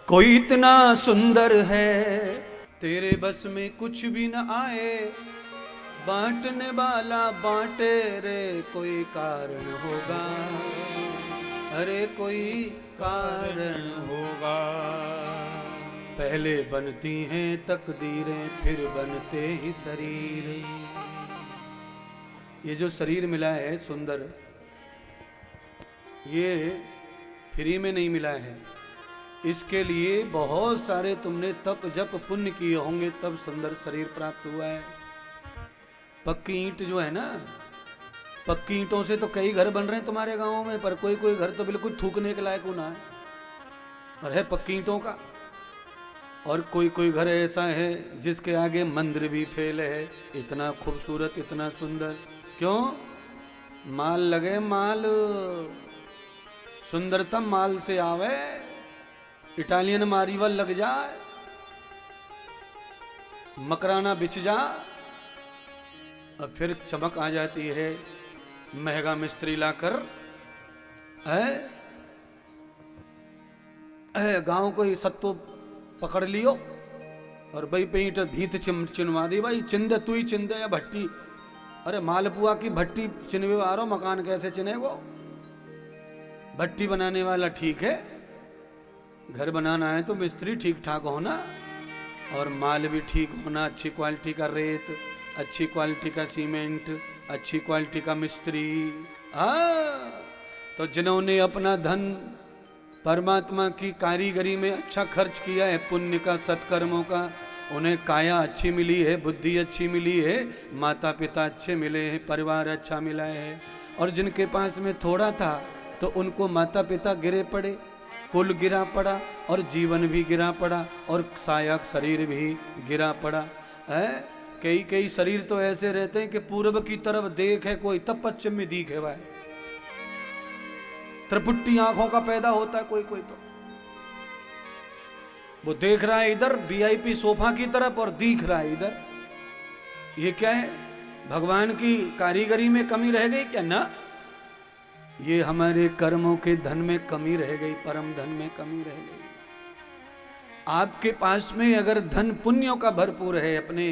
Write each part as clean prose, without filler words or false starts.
कोई इतना सुंदर है तेरे बस में कुछ भी न आए, बांटने वाला बांटे रे, कोई कारण होगा, अरे कोई कारण होगा। पहले बनती हैं तकदीरें फिर बनते ही शरीर। ये जो शरीर मिला है सुंदर, ये फ्री में नहीं मिला है। इसके लिए बहुत सारे तुमने तप जप पुण्य किए होंगे, तब सुंदर शरीर प्राप्त हुआ है। पक्की ईंट जो है ना, पक्की ईंटों से तो कई घर बन रहे हैं तुम्हारे गांवों में, पर कोई कोई घर तो बिल्कुल थूकने के लायक होना है और है पक्की ईंटों का। और कोई कोई घर ऐसा है जिसके आगे मंदिर भी फेल है। इतना खूबसूरत, इतना सुंदर, क्यों? माल लगे, माल। सुंदरतम माल से आवे, इटालियन मार्बल लग जाए, मकराना बिछ जा, और फिर चमक आ जाती है। महंगा मिस्त्री लाकर गांव को ही सत्तो पकड़ लियो और भाई पेंट भीत चिनवा दी। भाई चिंदे तू ही चिंदे या भट्टी? अरे मालपुआ की भट्टी चिनवे आ रहा, मकान कैसे चिने वो? भट्टी बनाने वाला ठीक है, घर बनाना है तो मिस्त्री ठीक ठाक होना और माल भी ठीक होना। अच्छी क्वालिटी का रेत, अच्छी क्वालिटी का सीमेंट, अच्छी क्वालिटी का मिस्त्री। तो जिन्होंने अपना धन परमात्मा की कारीगरी में अच्छा खर्च किया है, पुण्य का, सत्कर्मों का, उन्हें काया अच्छी मिली है, बुद्धि अच्छी मिली है, माता पिता अच्छे मिले हैं, परिवार अच्छा मिला है। और जिनके पास में थोड़ा था तो उनको माता पिता गिरे पड़े, कुल गिरा पड़ा और जीवन भी गिरा पड़ा और साया शरीर भी गिरा पड़ा है। कई कई शरीर तो ऐसे रहते हैं कि पूर्व की तरफ देख है कोई, तब पश्चिम में दिखे हुआ है। त्रिपुट्टी आंखों का पैदा होता है कोई कोई, तो वो देख रहा है इधर वीआईपी सोफा की तरफ और दिख रहा है इधर। ये क्या है? भगवान की कारीगरी में कमी रह गई क्या? ना, ये हमारे कर्मों के धन में कमी रह गई, परम धन में कमी रह गई। आपके पास में अगर धन पुण्यों का भरपूर है, अपने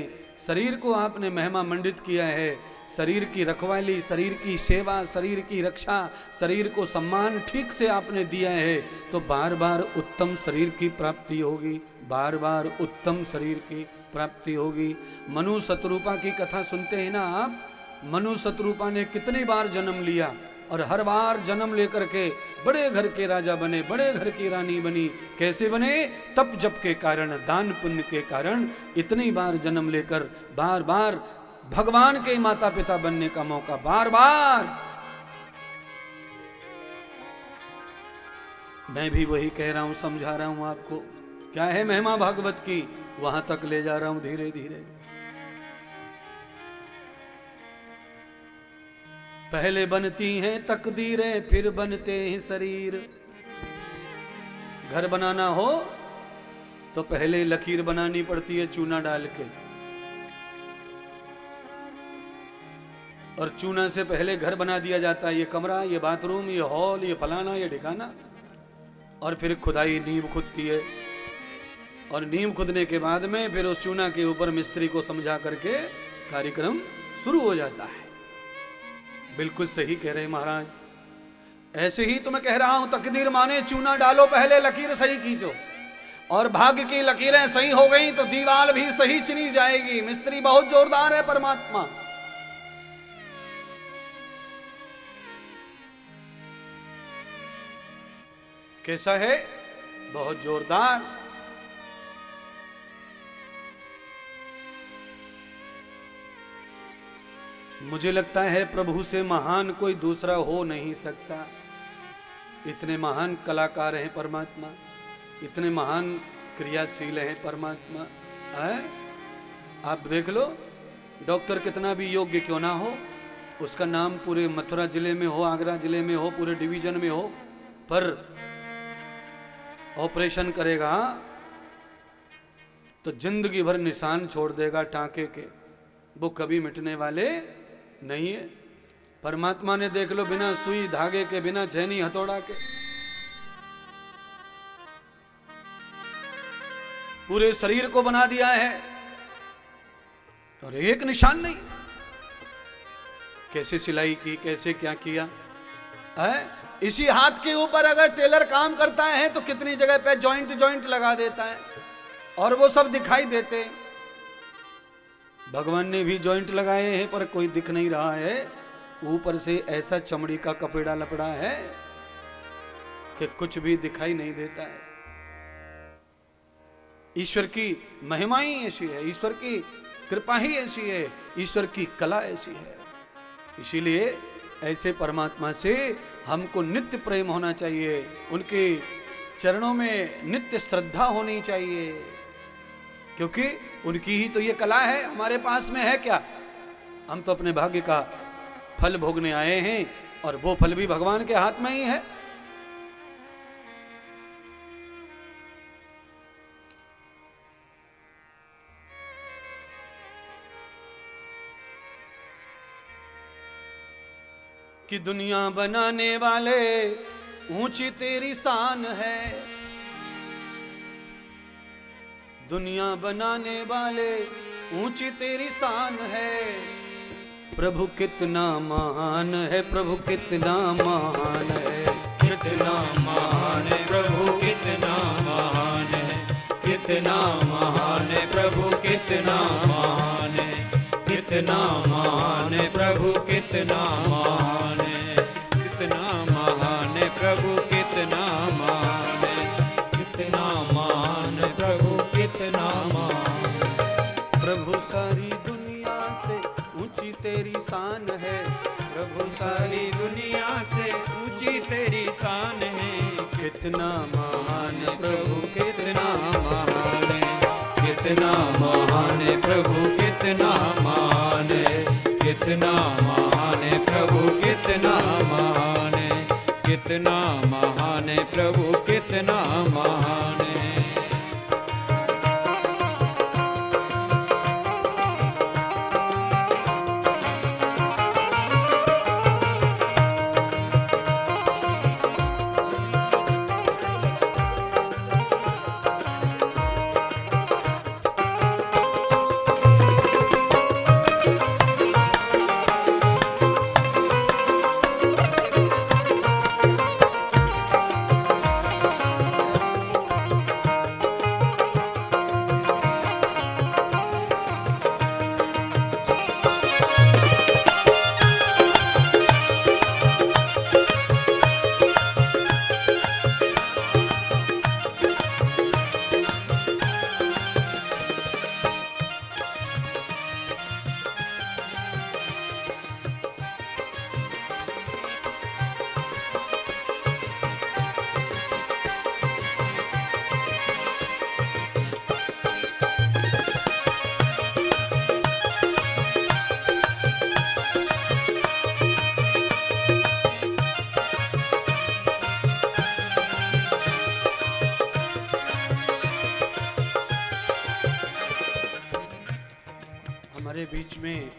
शरीर को आपने महिमा मंडित किया है, शरीर की रखवाली, शरीर की सेवा, शरीर की रक्षा, शरीर को सम्मान ठीक से आपने दिया है, तो बार बार उत्तम शरीर की प्राप्ति होगी, बार बार उत्तम शरीर की प्राप्ति होगी। मनु शतरूपा की कथा सुनते हैं ना आप? मनु शतरूपा ने कितनी बार जन्म लिया और हर बार जन्म लेकर के बड़े घर के राजा बने, बड़े घर की रानी बनी। कैसे बने? तप जप के कारण, दान पुण्य के कारण। इतनी बार जन्म लेकर बार बार भगवान के माता पिता बनने का मौका, बार बार। मैं भी वही कह रहा हूं, समझा रहा हूं आपको। क्या है महिमा भागवत की, वहां तक ले जा रहा हूं धीरे धीरे। पहले बनती हैं तकदीरें फिर बनते हैं शरीर। घर बनाना हो तो पहले लकीर बनानी पड़ती है चूना डाल के, और चूना से पहले घर बना दिया जाता है। ये कमरा, ये बाथरूम, ये हॉल, ये फलाना, ये ठिकाना। और फिर खुदाई, नींव खुदती है, और नींव खुदने के बाद में फिर उस चूना के ऊपर मिस्त्री को समझा करके कार्यक्रम शुरू हो जाता है। बिल्कुल सही कह रहे महाराज। ऐसे ही तो मैं कह रहा हूं, तकदीर माने चूना डालो, पहले लकीर सही खींचो, और भाग्य की लकीरें सही हो गई तो दीवार भी सही चुनी जाएगी। मिस्त्री बहुत जोरदार है परमात्मा। कैसा है? बहुत जोरदार। मुझे लगता है प्रभु से महान कोई दूसरा हो नहीं सकता। इतने महान कलाकार हैं परमात्मा, इतने महान क्रियाशील हैं परमात्मा है? आप देख लो, डॉक्टर कितना भी योग्य क्यों ना हो, उसका नाम पूरे मथुरा जिले में हो, आगरा जिले में हो, पूरे डिवीजन में हो, पर ऑपरेशन करेगा तो जिंदगी भर निशान छोड़ देगा टांके के, वो कभी मिटने वाले नहीं है। परमात्मा ने देख लो, बिना सुई धागे के, बिना छेनी हथौड़ा के पूरे शरीर को बना दिया है और एक निशान नहीं। कैसे सिलाई की, कैसे क्या किया है। इसी हाथ के ऊपर अगर टेलर काम करता है तो कितनी जगह पे जॉइंट लगा देता है और वो सब दिखाई देते हैं। भगवान ने भी जॉइंट लगाए हैं पर कोई दिख नहीं रहा है। ऊपर से ऐसा चमड़ी का कपड़ा लपड़ा है कि कुछ भी दिखाई नहीं देता है। ईश्वर की महिमा ही ऐसी है, ईश्वर की कृपा ही ऐसी है, ईश्वर की कला ऐसी है। इसीलिए ऐसे परमात्मा से हमको नित्य प्रेम होना चाहिए, उनके चरणों में नित्य श्रद्धा होनी चाहिए, क्योंकि उनकी ही तो ये कला है। हमारे पास में है क्या? हम तो अपने भाग्य का फल भोगने आए हैं और वो फल भी भगवान के हाथ में ही है। कि दुनिया बनाने वाले ऊंची तेरी शान है, दुनिया बनाने वाले ऊंची तेरी शान है। प्रभु कितना महान है, प्रभु कितना महान है, कितना महान है प्रभु, कितना महान है, कितना महान है प्रभु, कितना महान है, कितना महान है प्रभु, कितना महान है, कितना महान है प्रभु, कितना महान है, कितना महान है प्रभु, कितना महान। प्रभु सारी दुनिया से ऊंची तेरी शान है, प्रभु सारी दुनिया से ऊंची तेरी शान है। कितना महान है प्रभु, कितना महान है, कितना महान है प्रभु, कितना महान है, कितना महान है प्रभु, कितना महान है, कितना महान है प्रभु, कितना महान है। हमारे बीच में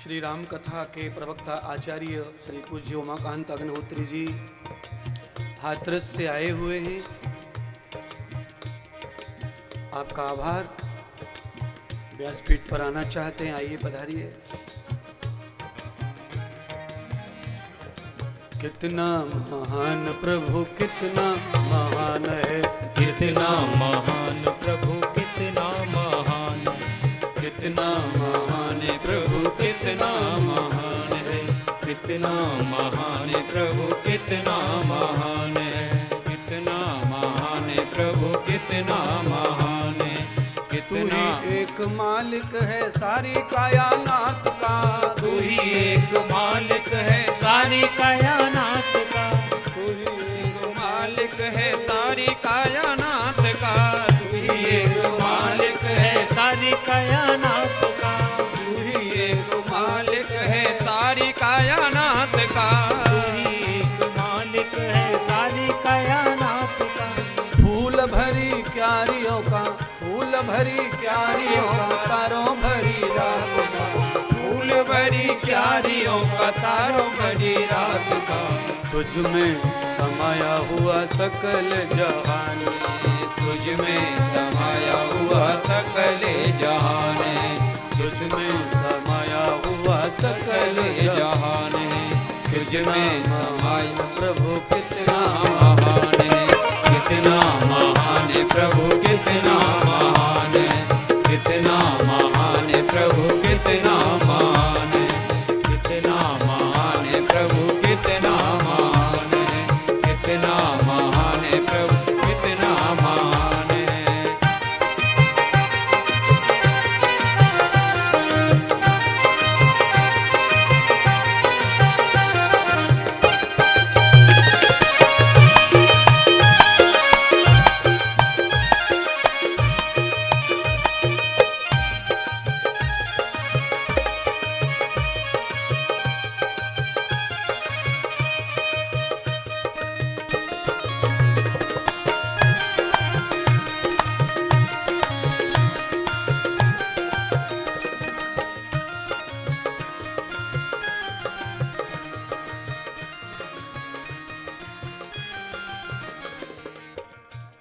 श्री राम कथा के प्रवक्ता आचार्य श्री पूज्य उमाकांत अग्निहोत्री जी हाथरस से आए हुए हैं। आपका आभार। व्यासपीठ पर आना चाहते हैं, आइए पधारिए। कितना महान प्रभु, कितना महान है, कितना महान प्रभु, कितना महान, कितना महान है प्रभु, कितना महान है, कितना महान है प्रभु, कितना महान है, कितना महान है प्रभु, कितना महान है, कितना। तू ही एक मालिक है सारी कायनात का, तू ही एक मालिक है सारी कायनात का, तू ही एक मालिक है सारी कायनात का, तू ही एक मालिक है सारी कायनात का, तू ही एक मालिक है सारी कायनात का, तू ही एक मालिक है सारी कायनात का। फूल भरी क्यारियों का, फूल भरी क्यारियों का, तारों भरी रात का, फूल भरी क्यारियों का, तारों भरी रात का, तुझ में समाया हुआ सकल जहान, तुझ में समाया हुआ सकल जहान है, तुझ में समाया हुआ सकल जहान है, तुझ में समाया प्रभु कितना महान है, कितना महान है प्रभु कितना महान है, कितना महान है प्रभु कितना महान है, कितना महान है प्रभु कितना महान है, कितना महान है प्रभु कितना महान है।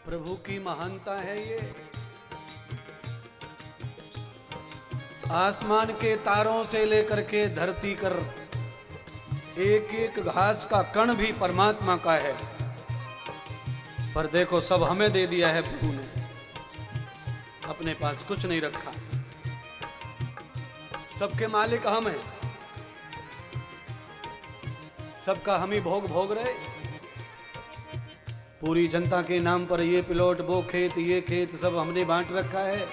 प्रभु की महानता है ये। आसमान के तारों से लेकर के धरती कर एक एक घास का कण भी परमात्मा का है। पर देखो सब हमें दे दिया है प्रभु ने, अपने पास कुछ नहीं रखा। सबके मालिक हम हैं, सबका हम ही भोग भोग रहे। पूरी जनता के नाम पर ये प्लॉट वो खेत ये खेत सब हमने बांट रखा है,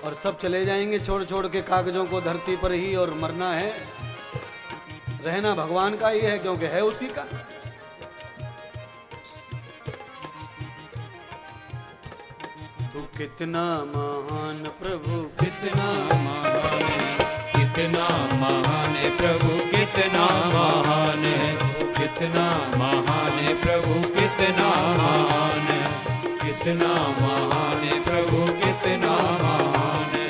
और सब चले जाएंगे छोड़ छोड़ के कागजों को धरती पर ही, और मरना है। रहना भगवान का ही है क्योंकि है उसी का। तू कितना महान प्रभु कितना महान है, कितना महान है प्रभु कितना महान है, कितना महान है प्रभु कितना महान है, कितना महान है प्रभु कितना महान है,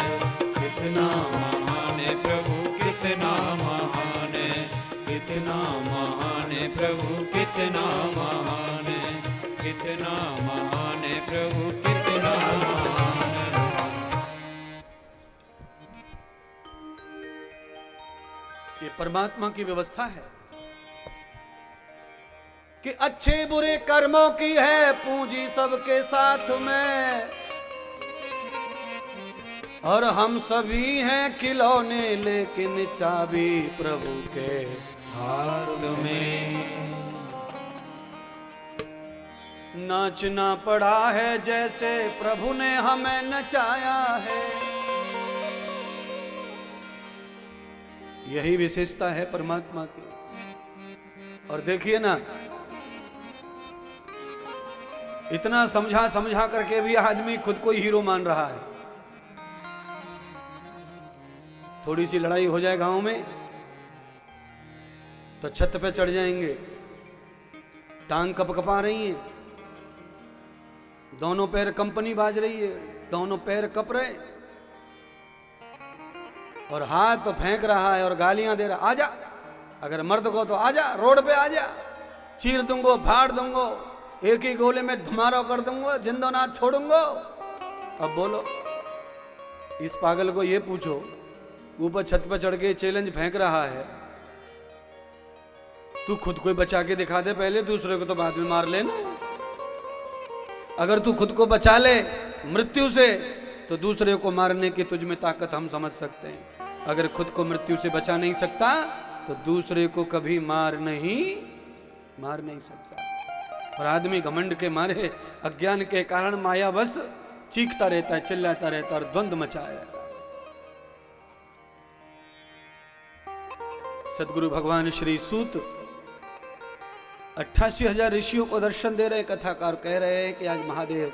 कितना महान है प्रभु कितना महान है, कितना महान है प्रभु कितना महान है, कितना महान है प्रभु कितना महान है। ये परमात्मा की व्यवस्था है कि अच्छे बुरे कर्मों की है पूंजी सबके साथ में, और हम सभी हैं खिलौने लेकिन चाबी प्रभु के हाथ में। नाचना पड़ा है जैसे प्रभु ने हमें नचाया है। यही विशेषता है परमात्मा की। और देखिए ना, इतना समझा समझा करके भी आदमी खुद को हीरो मान रहा है। थोड़ी सी लड़ाई हो जाए गांव में तो छत पे चढ़ जाएंगे, टांग कपकपा रही है, दोनों पैर कंपनी बाज रही है, दोनों पैर कप रहे, और हाथ तो फेंक रहा है और गालियां दे रहा। आजा, अगर मर्द को तो आजा, रोड पे आजा, चीर दूंगो फाड़ दूंगो, एक ही गोले में धुमारा कर दूंगा, जिंदो ना छोड़ूंगा। अब बोलो, इस पागल को ये पूछो, ऊपर छत पर चढ़ के चैलेंज फेंक रहा है, तू खुद को बचा के दिखा दे पहले, दूसरे को तो बाद में मार लेना। अगर तू खुद को बचा ले मृत्यु से तो दूसरे को मारने की तुझ में ताकत हम समझ सकते हैं। अगर खुद को मृत्यु से बचा नहीं सकता तो दूसरे को कभी मार नहीं सकता। और आदमी घमंड के मारे, अज्ञान के कारण माया बस चीखता रहता है, चिल्लाता रहता है और द्वंद्व मचाया। सदगुरु भगवान श्री सूत 88,000 ऋषियों को दर्शन दे रहे कथाकार कह रहे हैं कि आज महादेव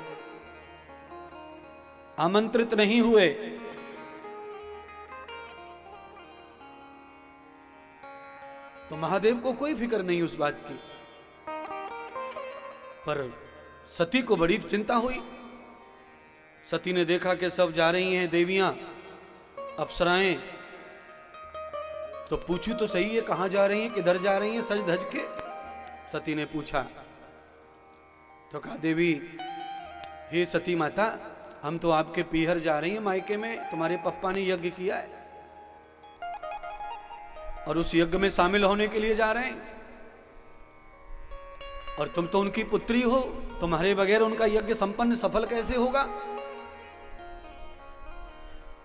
आमंत्रित नहीं हुए, तो महादेव को कोई फिक्र नहीं उस बात की। पर सती को बड़ी चिंता हुई। सती ने देखा कि सब जा रही हैं देवियां, अप्सराएं, तो पूछू तो सही है कहां जा रही हैं, किधर जा रही हैं सज धज के। सती ने पूछा तो कहा, देवी हे सती माता, हम तो आपके पीहर जा रही हैं मायके में, तुम्हारे पप्पा ने यज्ञ किया है और उस यज्ञ में शामिल होने के लिए जा रहे हैं, और तुम तो उनकी पुत्री हो, तुम्हारे बगैर उनका यज्ञ संपन्न सफल कैसे होगा?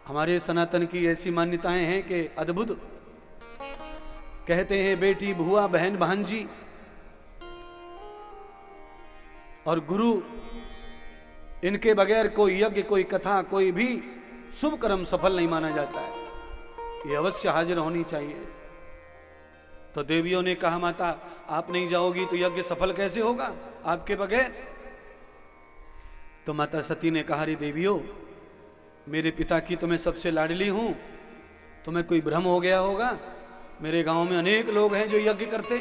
हमारे सनातन की ऐसी मान्यताएं हैं कि अद्भुत। कहते हैं बेटी, बुआ, बहन, भांजी और गुरु, इनके बगैर कोई यज्ञ, कोई कथा, कोई भी शुभ कर्म सफल नहीं माना जाता है। ये अवश्य हाजिर होनी चाहिए। तो देवियों ने कहा, माता आप नहीं जाओगी तो यज्ञ सफल कैसे होगा आपके बगैर? तो माता सती ने कहा, रे देवियों, मेरे पिता की तो मैं सबसे लाडली हूं, तुम्हें कोई भ्रम हो गया होगा। मेरे गांव में अनेक लोग हैं जो यज्ञ करते,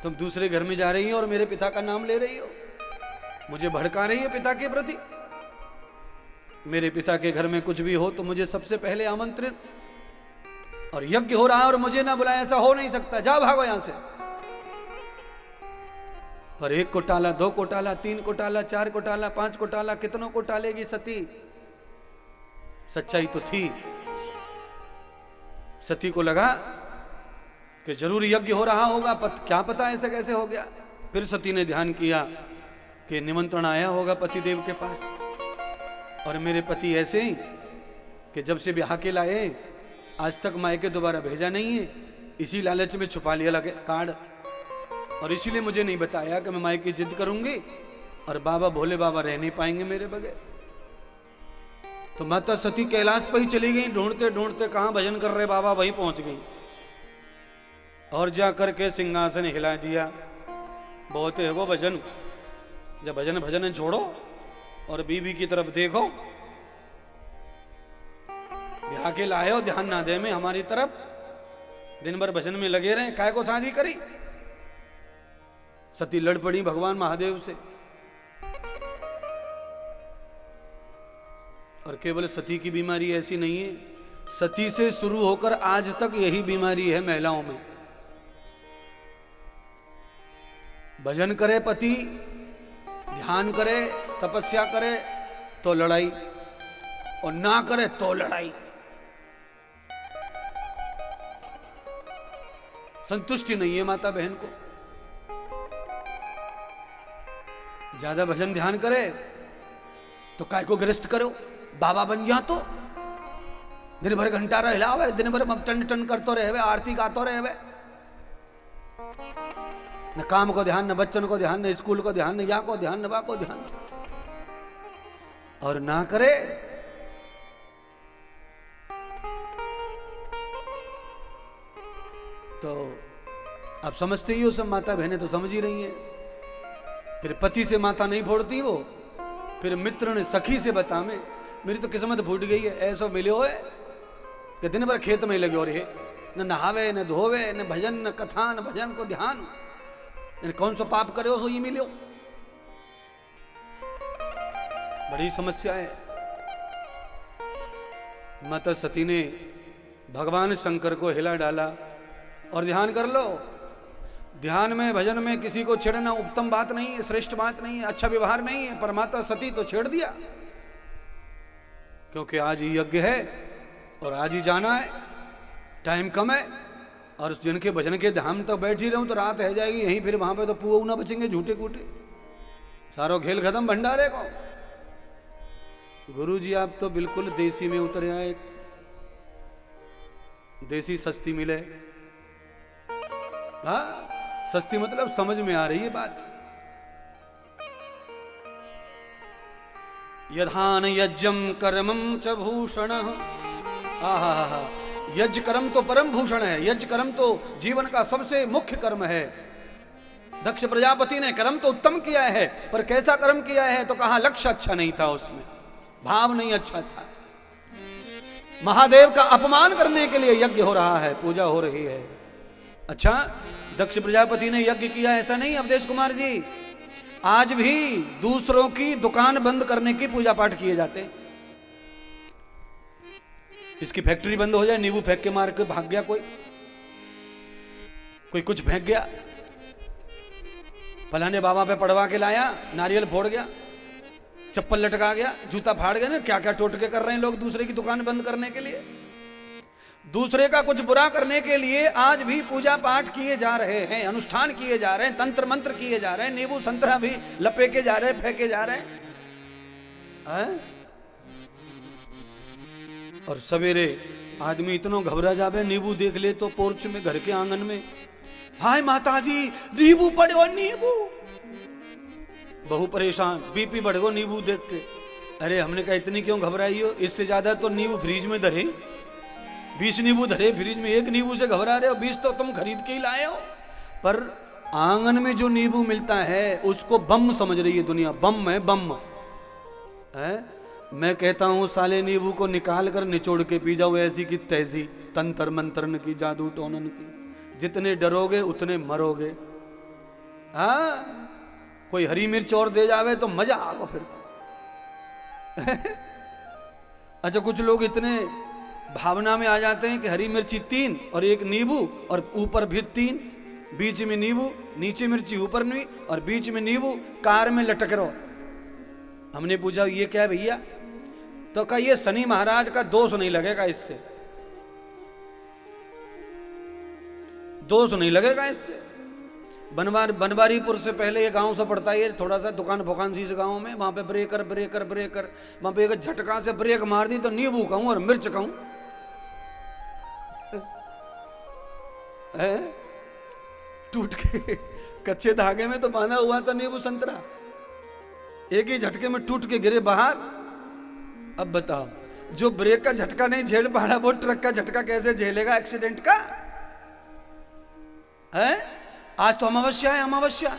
तुम दूसरे घर में जा रही हो और मेरे पिता का नाम ले रही हो, मुझे भड़का रही है पिता के प्रति। मेरे पिता के घर में कुछ भी हो तो मुझे सबसे पहले आमंत्रण, और यज्ञ हो रहा है और मुझे ना बुलाया, ऐसा हो नहीं सकता, जाओ भागो यहां से। पर 1 को टाला, 2 को टाला, 3 को टाला, 4 को टाला, 5 को टाला, कितनों को टालेगी सती? सच्चाई तो थी। सती को लगा कि जरूर यज्ञ हो रहा होगा, क्या पता ऐसे कैसे हो गया। फिर सती ने ध्यान किया कि निमंत्रण आया होगा पतिदेव के पास, और मेरे पति ऐसे ही कि जब से ब्याह के लाए आज तक मायके दोबारा भेजा नहीं है, इसी लालच में छुपा लिया लगे कार्ड, और इसीलिए मुझे नहीं बताया कि मैं मायके जिद करूंगी और बाबा भोले बाबा रह नहीं पाएंगे मेरे बगैर। तो माता सती कैलाश पर ही चली गई, ढूंढते ढूंढते कहां भजन कर रहे बाबा, वहीं पहुंच गई और जा करके सिंहासन हिला दिया। बहुत है वो भजन, जब भजन भजन छोड़ो और बीवी की तरफ देखो। ब्याह के लाए हो, ध्यान ना दे में हमारी तरफ, दिन भर भजन में लगे रहे, काय को शादी करी? सती लड़ पड़ी भगवान महादेव से। और केवल सती की बीमारी ऐसी नहीं है, सती से शुरू होकर आज तक यही बीमारी है महिलाओं में। भजन करे पति, ध्यान करे, तपस्या करे तो लड़ाई, और ना करे तो लड़ाई। संतुष्टि नहीं है माता बहन को। ज्यादा भजन ध्यान करे तो काय को ग्रस्त करो, बाबा बन जा तो दिन भर घंटा हिलावे, दिन भर टन टन करते रहे, आरती गाते रहे, न काम को ध्यान, न बच्चन को ध्यान, न स्कूल को ध्यान, न या को ध्यान, न बा को ध्यान, और ना करे तो आप समझते ही हो, सब माता बहनें तो समझ ही रही हैं। फिर पति से माथा नहीं फोड़ती वो, फिर मित्र ने सखी से बता, में मेरी तो किस्मत फूट गई है, ऐसा मिले हो कि दिन भर खेत में लगे हो रहे, न नहावे, न धोवे, न भजन, न कथा, न भजन को ध्यान, कौन सा पाप करे हो सो ये मिलो। बड़ी समस्या है। माता सती ने भगवान शंकर को हिला डाला। और ध्यान कर लो, ध्यान में भजन में किसी को छेड़ना उत्तम बात नहीं है, श्रेष्ठ बात नहीं है, अच्छा व्यवहार नहीं है, पर माता सती तो छेड़ दिया, क्योंकि आज ही यज्ञ है और आज ही जाना है, टाइम कम है, और जिनके भजन के धाम तक बैठ ही रहूं तो रात रह जाएगी यहीं, फिर वहां पे तो पुआ ना बचेंगे झूठे कूटे, सारो खेल खत्म भंडारे को। गुरुजी आप तो बिल्कुल देसी में उतर आए, देसी सस्ती मिले। हाँ, सस्ती मतलब समझ में आ रही है बात। यधान यज्ञम कर्मम च भूषण। आहा, यज्ञ कर्म तो परम भूषण है, यज्ञ कर्म तो जीवन का सबसे मुख्य कर्म है। दक्ष प्रजापति ने कर्म तो उत्तम किया है, पर कैसा कर्म किया है तो कहा लक्ष्य अच्छा नहीं था, उसमें भाव नहीं अच्छा था। महादेव का अपमान करने के लिए यज्ञ हो रहा है, पूजा हो रही है। अच्छा, दक्ष प्रजापति ने यज्ञ किया ऐसा नहीं अवधेश कुमार जी, आज भी दूसरों की दुकान बंद करने की पूजा पाठ किए जाते हैं। इसकी फैक्ट्री बंद हो जाए, नींबू फेंक के मार के भाग गया कोई कुछ फेंक गया, फलाने बाबा पे पड़वा के लाया, नारियल फोड़ गया, चप्पल लटका गया, जूता फाड़ गया ना, क्या क्या टोटके कर रहे हैं लोग दूसरे की दुकान बंद करने के लिए, दूसरे का कुछ बुरा करने के लिए आज भी पूजा पाठ किए जा रहे हैं, अनुष्ठान किए जा रहे हैं, तंत्र मंत्र किए जा रहे हैं, नींबू संतरा भी लपेके जा रहे हैं, फेंके जा रहे हैं। और सवेरे आदमी इतना घबरा जावे, नींबू देख ले तो पोर्च में, घर के आंगन में, हाय माता जी नींबू पड़ो नींबू, बहु परेशान, बीपी बढ़ गो नींबू देख के। अरे हमने कहा इतनी क्यों घबराई हो, इससे ज्यादा तो नींबू फ्रिज में धरे, 20 नींबू धरे फ्रिज में, एक नींबू से घबरा रहे हो, 20 तो तुम खरीद के ही लाए हो। पर आंगन में जो नींबू मिलता है उसको बम समझ रही है दुनिया, बम है बम है। मैं कहता हूं साले नींबू को निकाल कर निचोड़ के पी जाओ, ऐसी की तैसी, तंत्र मंत्रन की, जादू टोनन की, जितने डरोगे उतने मरोगे। हाँ कोई हरी मिर्च और दे जावे तो मजा आगो फिर तो। अच्छा कुछ लोग इतने भावना में आ जाते हैं कि हरी मिर्ची 3 और एक नींबू और ऊपर भी 3, बीच में नींबू, नीचे मिर्ची ऊपर नहीं और बीच में नींबू, कार में लटक रहो। हमने पूछा ये क्या है भैया, तो कहा ये शनि महाराज का दोष नहीं लगेगा इससे, दोष नहीं लगेगा इससे। बनवारीपुर से पहले ये गांव से पड़ता है, थोड़ा सा दुकान फुकान सी गांव में, वहां पे ब्रेकर ब्रेकर ब्रेकर, वहां पे एक झटका से ब्रेक मार दी तो नींबू कहूं और मिर्च कहूं, टूट के कच्चे धागे में तो बांधा हुआ था नींबू संतरा, एक ही झटके में टूट के गिरे बाहर। अब बताओ जो ब्रेक का झटका नहीं झेल पा रहा वो ट्रक का झटका कैसे झेलेगा एक्सीडेंट का, है? आज तो अमावस्या है, अमावस्या,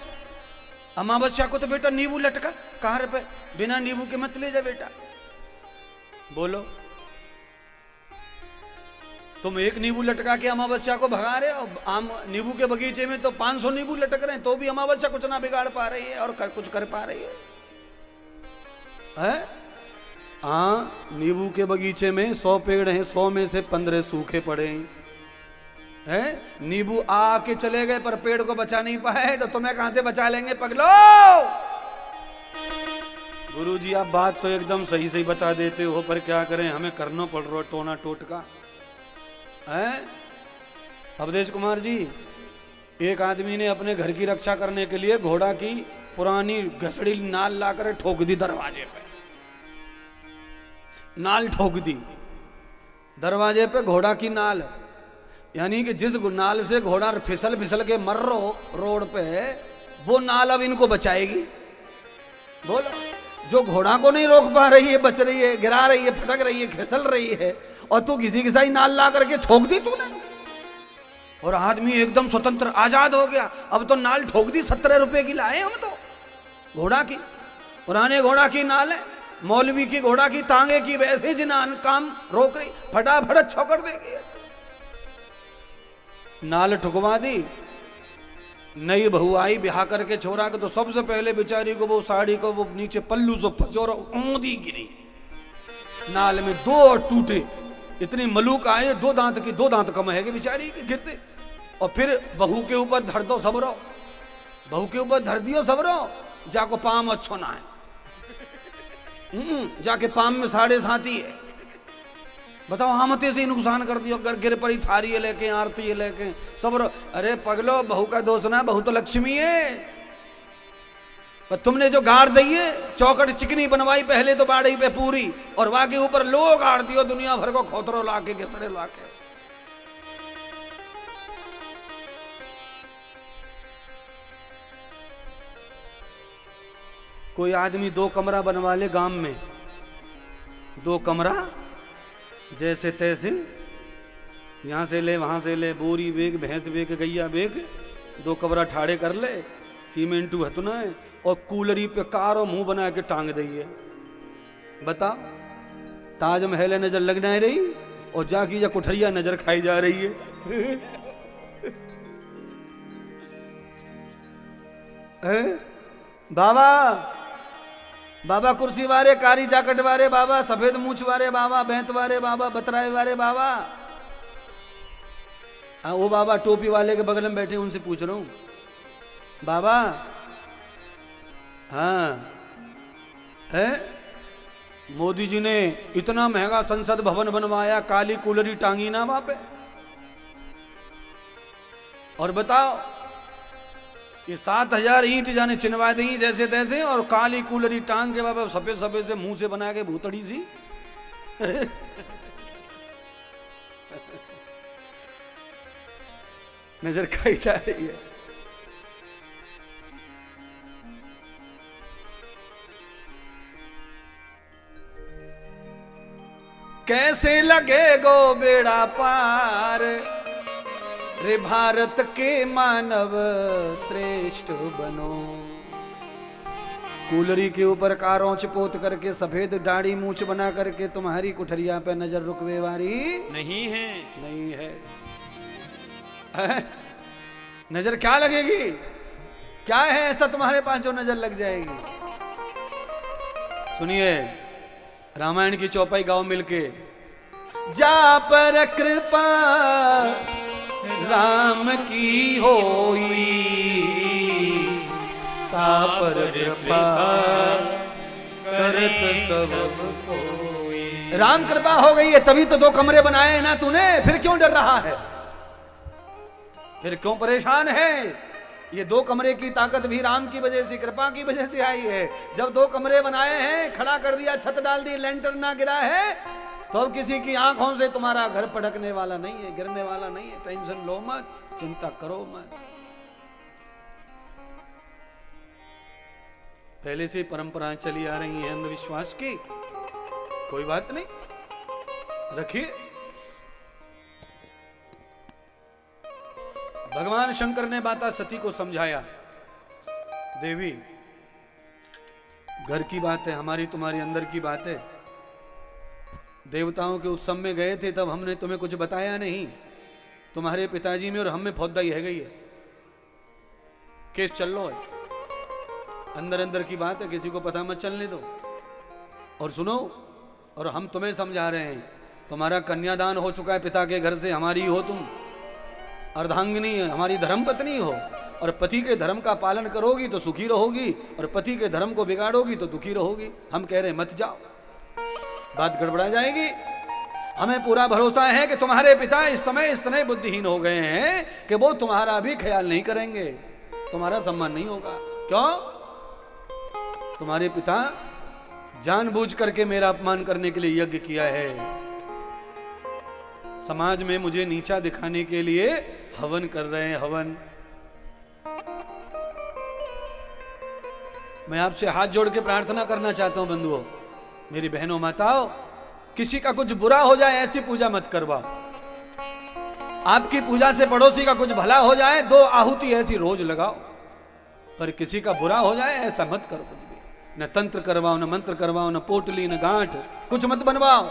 अमावस्या को तो बेटा नींबू लटका कार पे, बिना नींबू के मत ले जा बेटा। बोलो तुम एक नींबू लटका के अमावस्या को भगा रहे हो, आम नींबू के बगीचे में तो 500 नींबू लटक रहे हैं, तो भी अमावस्या कुछ ना बिगाड़ पा रही है और कुछ कर पा रही है? हाँ नींबू के बगीचे में 100 पेड़ हैं, 100 में से 15 सूखे पड़े हैं। नींबू आके चले गए पर पेड़ को बचा नहीं पाए, तो तुम्हें कहां से बचा लेंगे पगलो? गुरुजी आप बात तो एकदम सही सही बता देते हो, पर क्या करें हमें करना पड़ रहा टोना टोटका है। अवधेश कुमार जी, एक आदमी ने अपने घर की रक्षा करने के लिए घोड़ा की पुरानी घसड़ी नाल लाकर ठोक दी दरवाजे पे, नाल ठोक दी दरवाजे पे, घोड़ा की नाल, यानी कि जिस नाल से घोड़ा फिसल फिसल के मर रहो रोड पे, वो नाल अब इनको बचाएगी। बोलो जो घोड़ा को नहीं रोक पा रही है, बच रही है, गिरा रही है, फटक रही है, फिसल रही है, और तू किसी की सही नाल ला करके ठोक दी तूने, और आदमी एकदम स्वतंत्र आजाद हो गया। अब तो नाल ठोक दी, 17 रुपए की लाए हम तो, घोड़ा की, पुराने घोड़ा की नाल है, मौलवी की घोड़ा की तांगे की, वैसे जिनान काम रोक रही, फटाफट छोकर देगी, नाल ठुकवा दी। नई बहू आई ब्याह करके छोरा के, तो सबसे पहले बेचारी को वो साड़ी को वो नीचे पल्लू से फंसो और ऊंधी गिरी, नाल में 2 टूटे, इतनी मलूक आए, 2 दांत की 2 दांत कम है कि बेचारी के गिरते, और फिर बहू के ऊपर धर दो सबरो, बहू के ऊपर धर दियो सबरो, जाको पाम अच्छो ना है, जाके पाम में 7.5 है। बताओ हामते से नुकसान कर दियो, गिर पड़ी थारी लेके, आरती लेके सबरो। अरे पगलो बहू का दोष ना, बहू तो लक्ष्मी है, पर तुमने जो गाड़ दी है, चौकट चिकनी बनवाई पहले तो बाड़ी पे पूरी, और वहां के ऊपर लोग गाड़ दियो दुनिया भर को खोतरो लाके, घिसड़े लाके। कोई आदमी 2 कमरा बनवा ले गांव में, 2 कमरा जैसे तैसे, यहां से ले वहां से ले, बोरी बेग, भैंस बेग, गैया बेग, 2 कमरा ठाड़े कर ले, सीमेंटू है तो ना है, और कूलरी पे कारो मुंह बना के टांग दइए। बता ताजमहल नजर लग नहीं रही, और जाकी जा कुठरिया नजर खाई जा रही है। बाबा बाबा कुर्सी वारे, कारी जाकट वारे बाबा, सफेद मूछ वारे बाबा, बैंत वारे बाबा, बतराए वारे बाबा। हाँ वो बाबा टोपी वाले के बगल में बैठे, उनसे पूछ रहा हूं बाबा, हाँ है? मोदी जी ने इतना महंगा संसद भवन बनवाया, काली कूलरी टांगी ना वहां पे। और बताओ ये 7,000 ईंट जाने चिनवा दी जैसे तैसे, और काली कूलरी टांग के बाबा सफेद सफेद से मुंह से बना के भूतड़ी सी। नजर खाई जा रही है। कैसे लगे गो बेड़ा पार, रे भारत के मानव श्रेष्ठ बनो। कूलरी के ऊपर कारोंच पोत करके सफेद दाढ़ी मूछ बना करके तुम्हारी कुठरिया पे नजर रुकवे वारी नहीं है, नहीं है। नजर क्या लगेगी? क्या है ऐसा तुम्हारे पास जो नजर लग जाएगी? सुनिए रामायण की चौपाई गाओ मिलके। जा पर कृपा राम की होई, ता पर कृपा करत सब कोई। राम कृपा हो गई है तभी तो 2 कमरे बनाए हैं ना तूने, फिर क्यों डर रहा है? फिर क्यों परेशान है? ये 2 कमरे की ताकत भी राम की वजह से, कृपा की वजह से आई है। जब 2 कमरे बनाए हैं, खड़ा कर दिया, छत डाल दी, लेंटर ना गिरा है, तो अब किसी की आंखों से तुम्हारा घर पड़कने वाला नहीं है, गिरने वाला नहीं है। टेंशन लो मत, चिंता करो मत। पहले से परंपराएं चली आ रही हैं अंधविश्वास की, कोई बात नहीं, रखिए। भगवान शंकर ने माता सती को समझाया, देवी घर की बात है, हमारी तुम्हारी अंदर की बात है। देवताओं के उत्सव में गए थे तब हमने तुम्हें कुछ बताया नहीं। तुम्हारे पिताजी में और हम में फौजदारी है गई है, केस चल लो है, अंदर अंदर की बात है, किसी को पता मत चलने दो। और सुनो, और हम तुम्हें समझा रहे हैं, तुम्हारा कन्यादान हो चुका है पिता के घर से, हमारी हो तुम, अर्धांगिनी है, हमारी धर्म पत्नी हो, और पति के धर्म का पालन करोगी तो सुखी रहोगी, और पति के धर्म को बिगाड़ोगी तो दुखी रहोगी। हम कह रहे हैं मत जाओ, बात गड़बड़ा जाएगी। हमें पूरा भरोसा है कि तुम्हारे पिता इस समय इतने बुद्धिहीन हो गए हैं कि वो तुम्हारा भी ख्याल नहीं करेंगे, तुम्हारा सम्मान नहीं होगा। क्यों? तुम्हारे पिता जानबूझ करके मेरा अपमान करने के लिए यज्ञ किया है, समाज में मुझे नीचा दिखाने के लिए हवन कर रहे हैं, हवन। मैं आपसे हाथ जोड़ के प्रार्थना करना चाहता हूं बंधुओं, मेरी बहनों माताओं, किसी का कुछ बुरा हो जाए ऐसी पूजा मत करवाओ। आपकी पूजा से पड़ोसी का कुछ भला हो जाए 2 आहुति ऐसी रोज लगाओ, पर किसी का बुरा हो जाए ऐसा मत करो कुछ भी। न तंत्र करवाओ, न मंत्र करवाओ, न पोटली, न गांठ, कुछ मत बनवाओ,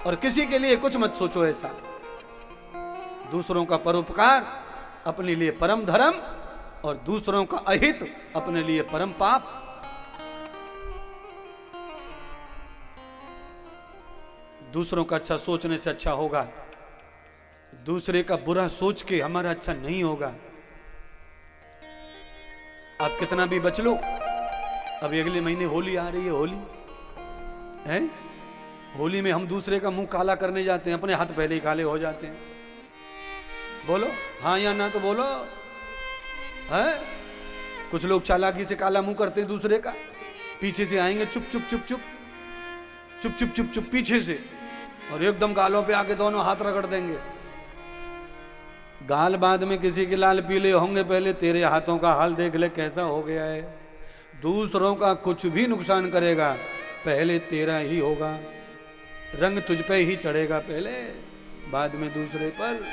और किसी के लिए कुछ मत सोचो ऐसा। दूसरों का परोपकार अपने लिए परम धर्म, और दूसरों का अहित अपने लिए परम पाप। दूसरों का अच्छा सोचने से अच्छा होगा, दूसरे का बुरा सोच के हमारा अच्छा नहीं होगा। आप कितना भी बच लो, अभी अगले महीने होली आ रही है, होली है। होली में हम दूसरे का मुंह काला करने जाते हैं, अपने हाथ पहले ही काले हो जाते हैं। बोलो हाँ या ना तो बोलो है। कुछ लोग चालाकी से काला मुंह करते हैं दूसरे का, पीछे से आएंगे चुप चुप चुप चुप चुप चुप चुप चुप पीछे से, और एकदम गालों पे आके दोनों हाथ रगड़ देंगे। गाल बाद में किसी के लाल पीले होंगे, पहले तेरे हाथों का हाल देख ले कैसा हो गया है। दूसरों का कुछ भी नुकसान करेगा पहले तेरा ही होगा, रंग तुझ पे ही चढ़ेगा पहले, बाद में दूसरे पर।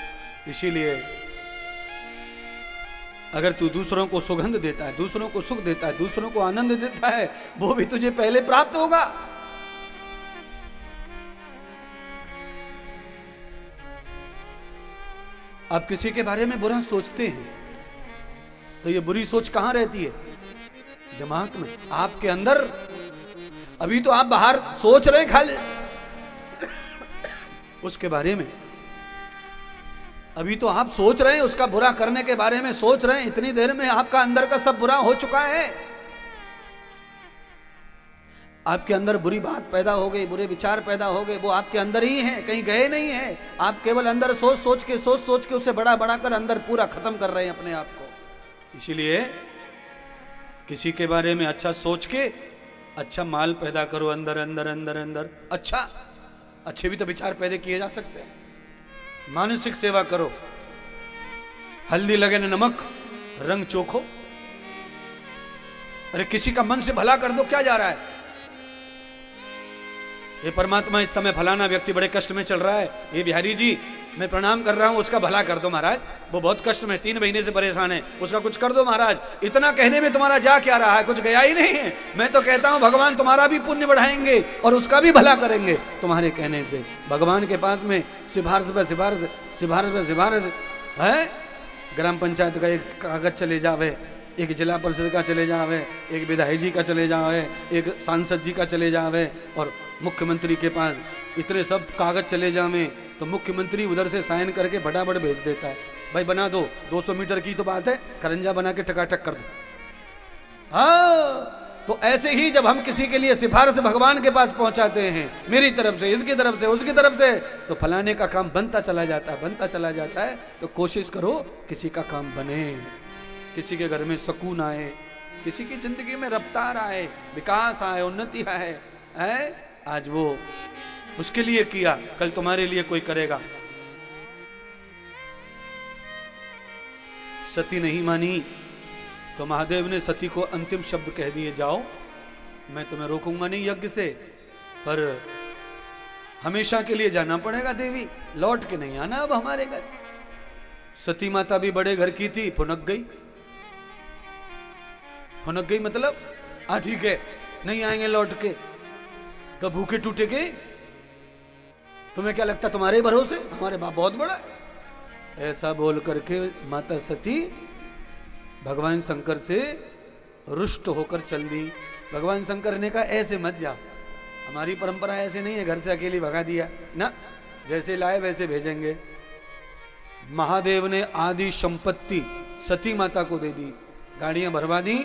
इसीलिए अगर तू दूसरों को सुगंध देता है, दूसरों को सुख देता है, दूसरों को आनंद देता है, वो भी तुझे पहले प्राप्त होगा। आप किसी के बारे में बुरा सोचते हैं तो ये बुरी सोच कहां रहती है? दिमाग में, आपके अंदर। अभी तो आप बाहर सोच रहे हैं खाली उसके बारे में, अभी तो आप सोच रहे हैं उसका बुरा करने के बारे में सोच रहे हैं, इतनी देर में आपका अंदर का सब बुरा हो चुका है। आपके अंदर बुरी बात पैदा हो गई, बुरे विचार पैदा हो गए, वो आपके अंदर ही हैं, कहीं गए नहीं हैं। आप केवल अंदर सोच सोच के उसे बड़ा बड़ा कर अंदर पूरा खत्म कर रहे हैं अपने आप को। इसीलिए किसी के बारे में अच्छा सोच के अच्छा माल पैदा करो अंदर अंदर अंदर अंदर। अच्छा अच्छे भी तो विचार पैदा किए जा सकते हैं। मानसिक सेवा करो, हल्दी लगे न नमक रंग चोखो। अरे किसी का मन से भला कर दो, क्या जा रहा है? ये परमात्मा इस समय फलाना व्यक्ति बड़े कष्ट में चल रहा है, ये बिहारी जी मैं प्रणाम कर रहा हूं, उसका भला कर दो महाराज, वो बहुत कष्ट में 3 महीने से परेशान है, उसका कुछ कर दो महाराज। इतना कहने में तुम्हारा जा क्या रहा है? कुछ गया ही नहीं है। मैं तो कहता हूं भगवान तुम्हारा भी पुण्य बढ़ाएंगे और उसका भी भला करेंगे तुम्हारे कहने से। भगवान के पास में सिफारिश पे सिफारिश, सिफारिश पे सिफारिश है। ग्राम पंचायत का एक कागज चले जावे, एक जिला परिषद का चले जावे, एक विधायक जी का चले जावे, एक सांसद जी का चले जावे, और मुख्यमंत्री के पास इतने सब कागज चले जावे तो मुख्यमंत्री उधर से साइन करके फटाफट भेज देता है, भाई बना दो, 200 मीटर की तो बात है, खरंजा बना के टकाटक कर दो। हाँ, तो ऐसे ही जब हम किसी के लिए सिफारिश भगवान के पास पहुंचाते हैं, मेरी तरफ से, इसकी तरफ से, उसकी तरफ से, तो फलाने का काम बनता चला जाता है, बनता चला जाता है। तो कोशिश करो किसी का काम बने, किसी के घर में सुकून आए, किसी की जिंदगी में रफ्तार आए, विकास आए, उन्नति आए। आज वो उसके लिए किया, कल तुम्हारे लिए कोई करेगा। सती नहीं मानी तो महादेव ने सती को अंतिम शब्द कह दिए, जाओ मैं तुम्हें रोकूंगा नहीं यज्ञ से, पर हमेशा के लिए जाना पड़ेगा देवी, लौट के नहीं आना अब हमारे घर। सती माता भी बड़े घर की थी, फुनक गई। फुनक गई मतलब ठीक है नहीं आएंगे लौट के, तो भूखे टूटे के, तुम्हें क्या लगता तुम्हारे भरोसे हमारे बाप बहुत बड़ा है? ऐसा बोल करके माता सती भगवान शंकर से रुष्ट होकर चल दी। भगवान शंकर ने कहा ऐसे मत जा, हमारी परंपरा ऐसे नहीं है घर से अकेली भगा दिया ना, जैसे लाए वैसे भेजेंगे। महादेव ने आदि संपत्ति सती माता को दे दी, गाड़ियां भरवा दी,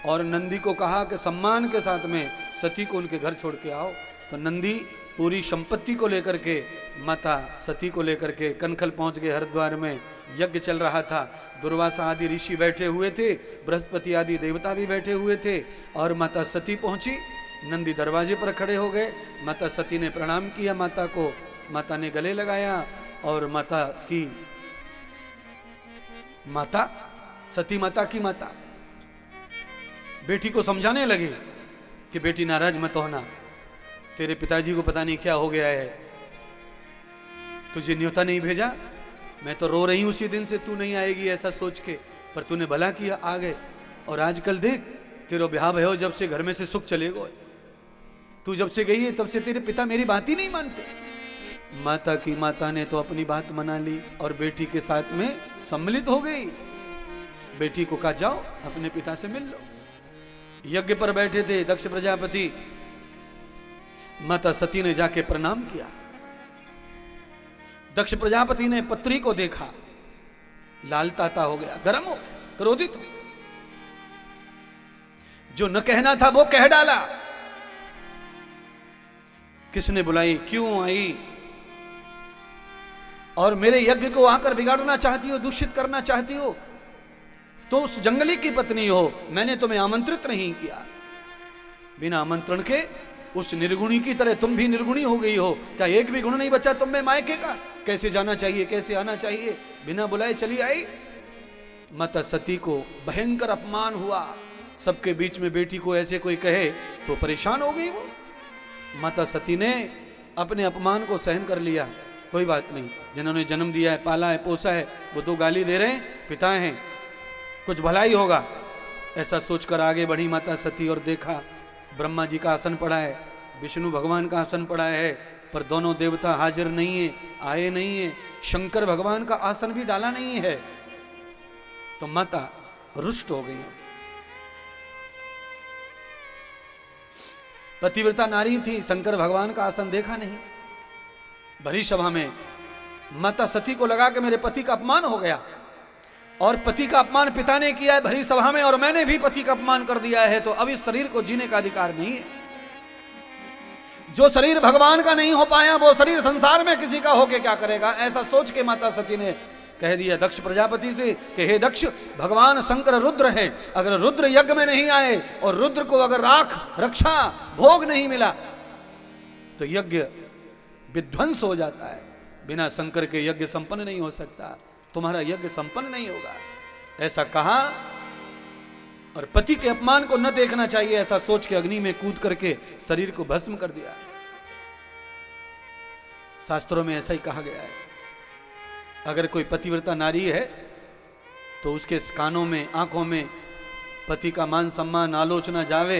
और नंदी को कहा कि सम्मान के साथ में सती को उनके घर छोड़ के आओ। तो नंदी पूरी संपत्ति को लेकर के, माता सती को लेकर के कनखल पहुंच गए। हरिद्वार में यज्ञ चल रहा था, दुर्वासा आदि ऋषि बैठे हुए थे, बृहस्पति आदि देवता भी बैठे हुए थे, और माता सती पहुंची। नंदी दरवाजे पर खड़े हो गए, माता सती ने प्रणाम किया माता को, माता ने गले लगाया, और माता की माता सती माता की माता बेटी को समझाने लगे कि बेटी नाराज मत होना, तेरे पिताजी को पता नहीं क्या हो गया है, तुझे न्योता नहीं भेजा, मैं तो रो रही हूं उसी दिन से तू नहीं आएगी ऐसा सोच के, पर तूने भला किया आ गए। और आजकल देख तेरा ब्याह भयो जब से घर में से सुख चले गए, तू जब से गई है तब से तेरे पिता मेरी बात ही नहीं मानते। माता की माता ने तो अपनी बात मना ली और बेटी के साथ में सम्मिलित हो गई। बेटी को कहा जाओ अपने पिता से मिल लो। यज्ञ पर बैठे थे दक्ष प्रजापति, माता सती ने जाके प्रणाम किया। दक्ष प्रजापति ने पत्री को देखा, लाल ताता हो गया, गर्म हो गया, क्रोधित हो गया। जो न कहना था वो कह डाला। किसने बुलाई, क्यों आई, और मेरे यज्ञ को आकर बिगाड़ना चाहती हो, दूषित करना चाहती हो, तो उस जंगली की पत्नी हो, मैंने तुम्हें आमंत्रित नहीं किया। बिना आमंत्रण के उस निर्गुणी की तरह तुम भी निर्गुणी हो गई हो। क्या एक भी गुण नहीं बचा तुम में मायके का? कैसे जाना चाहिए, कैसे आना चाहिए, बिना बुलाए चली आई। माता सती को भयंकर अपमान हुआ। सबके बीच में बेटी को ऐसे कोई कहे तो परेशान हो गई वो। माता सती ने अपने अपमान को सहन कर लिया, कोई बात नहीं, जिन्होंने जन्म दिया है, पाला है, पोसा है, वो दो गाली दे रहे हैं, पिता हैं, कुछ भलाई होगा, ऐसा सोचकर आगे बढ़ी माता सती। और देखा ब्रह्मा जी का आसन पड़ा है, विष्णु भगवान का आसन पड़ा है, पर दोनों देवता हाजिर नहीं है, आए नहीं है। शंकर भगवान का आसन भी डाला नहीं है। तो माता रुष्ट हो गई। पतिव्रता नारी थी, शंकर भगवान का आसन देखा नहीं। भरी सभा में माता सती को लगा कि मेरे पति का अपमान हो गया, और पति का अपमान पिता ने किया है भरी सभा में, और मैंने भी पति का अपमान कर दिया है, तो अब इस शरीर को जीने का अधिकार नहीं है। जो शरीर भगवान का नहीं हो पाया वो शरीर संसार में किसी का होके क्या करेगा। ऐसा सोच के माता सती ने कह दिया दक्ष प्रजापति से कि हे दक्ष, भगवान शंकर रुद्र हैं, अगर रुद्र यज्ञ में नहीं आए और रुद्र को अगर राख रक्षा भोग नहीं मिला तो यज्ञ विध्वंस हो जाता है। बिना शंकर के यज्ञ संपन्न नहीं हो सकता, तुम्हारा यज्ञ संपन्न नहीं होगा। ऐसा कहा और पति के अपमान को न देखना चाहिए ऐसा सोच के अग्नि में कूद करके शरीर को भस्म कर दिया। शास्त्रों में ऐसा ही कहा गया है, अगर कोई पतिव्रता नारी है तो उसके कानों में आंखों में पति का मान सम्मान आलोचना जावे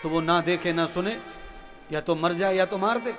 तो वो ना देखे ना सुने, या तो मर जाए या तो मार दे।